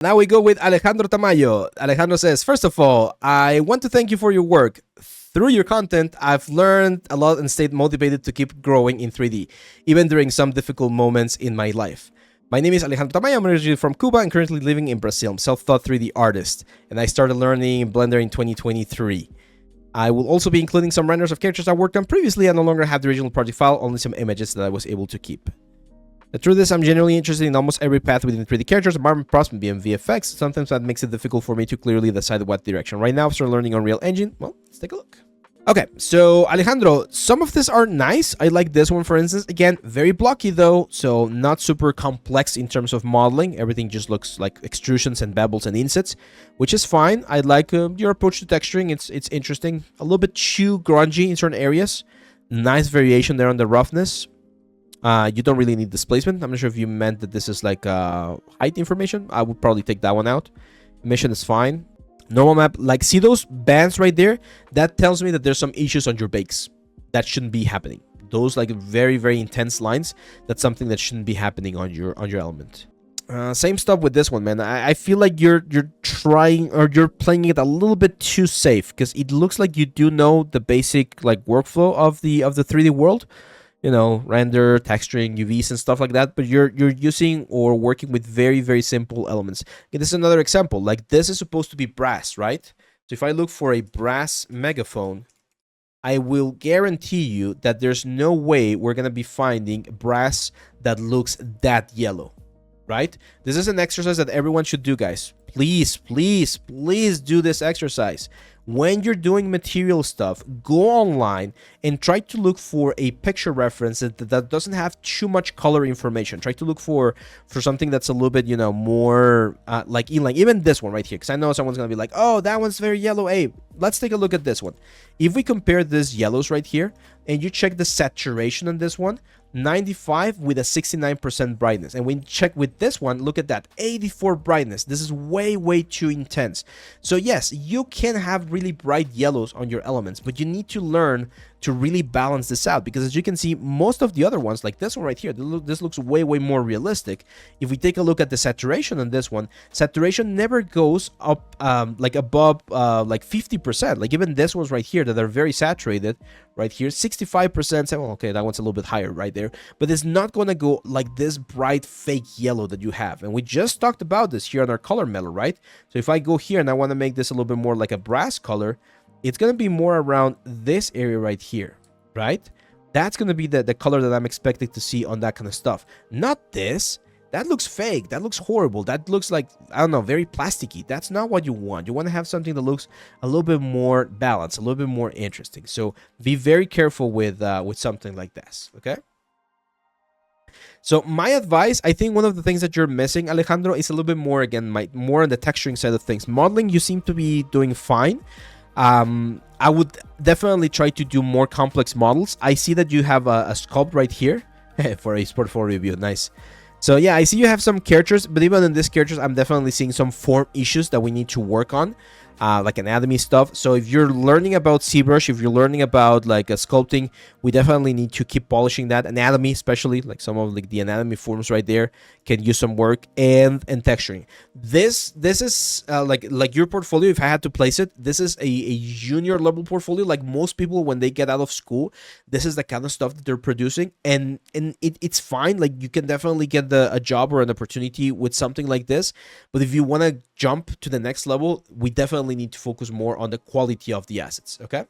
Now we go with Alejandro Tamayo. Alejandro says, first of all, I want to thank you for your work. Through your content, I've learned a lot and stayed motivated to keep growing in 3D, even during some difficult moments in my life. My name is Alejandro Tamayo. I'm originally from Cuba and currently living in Brazil. I'm self-taught 3D artist, and I started learning Blender in 2023. I will also be including some renders of characters I worked on previously. I no longer have the original project file, only some images that I was able to keep. The truth is, I'm genuinely interested in almost every path within 3D characters, environment props, and VFX. Sometimes that makes it difficult for me to clearly decide what direction. Right now, I'm still learning on Real Engine. Well, let's take a look. Okay, so Alejandro, some of these are nice. I like this one, for instance. Again, very blocky though, so not super complex in terms of modeling. Everything just looks like extrusions and bevels and insets, which is fine. I like your approach to texturing. It's interesting. A little bit too grungy in certain areas. Nice variation there on the roughness. You don't really need displacement. I'm not sure if you meant that this is like height information. I would probably take that one out. Emission is fine. Normal map, like, see those bands right there? That tells me that there's some issues on your bakes. That shouldn't be happening. Those like very, very intense lines, that's something that shouldn't be happening on your element. Same stuff with this one, man. I feel like you're trying, or you're playing it a little bit too safe, because it looks like you do know the basic like workflow of the 3D world. You know, render, texturing, UVs and stuff like that, but you're using or working with very, very simple elements. Okay, this is another example. Like, this is supposed to be brass, right? So if I look for a brass megaphone, I will guarantee you that there's no way we're gonna be finding brass that looks that yellow, right? This is an exercise that everyone should do, guys. Please, please, please do this exercise. When you're doing material stuff, go online and try to look for a picture reference that doesn't have too much color information. Try to look for something that's a little bit, you know, more like even this one right here, because I know someone's gonna be like, oh, that one's very yellow. Hey, let's take a look at this one. If we compare these yellows right here and you check the saturation on this one, 95 with a 69% brightness, and when you check with this one, look at that, 84 brightness. This is way too intense. So yes, you can have really bright yellows on your elements, but you need to learn to really balance this out, because as you can see, most of the other ones, like this one right here, this looks way more realistic. If we take a look at the saturation on this one, saturation never goes up like above like 50%. Like even this ones right here that are very saturated right here, 65%. Well, okay, that one's a little bit higher right there, but it's not going to go like this bright fake yellow that you have. And we just talked about this here on our color metal, right? So if I go here and I want to make this a little bit more like a brass color, it's going to be more around this area right here, right? That's going to be the color that I'm expecting to see on that kind of stuff. Not this. That looks fake. That looks horrible. That looks like, I don't know, very plasticky. That's not what you want. You want to have something that looks a little bit more balanced, a little bit more interesting. So be very careful with something like this, okay? So my advice, I think one of the things that you're missing, Alejandro, is a little bit more, again, more on the texturing side of things. Modeling, you seem to be doing fine. I would definitely try to do more complex models. I see that you have a sculpt right here for a portfolio review. Nice. So yeah, I see you have some characters, but even in these characters, I'm definitely seeing some form issues that we need to work on. Like anatomy stuff. So if you're learning about ZBrush, if you're learning about like sculpting, we definitely need to keep polishing that. Anatomy, especially like some of like the anatomy forms right there, can use some work, and texturing. This is like your portfolio. If I had to place it, this is a junior level portfolio. Like most people when they get out of school, this is the kind of stuff that they're producing, and it's fine. Like you can definitely get a job or an opportunity with something like this. But if you want to jump to the next level, we definitely need to focus more on the quality of the assets, okay?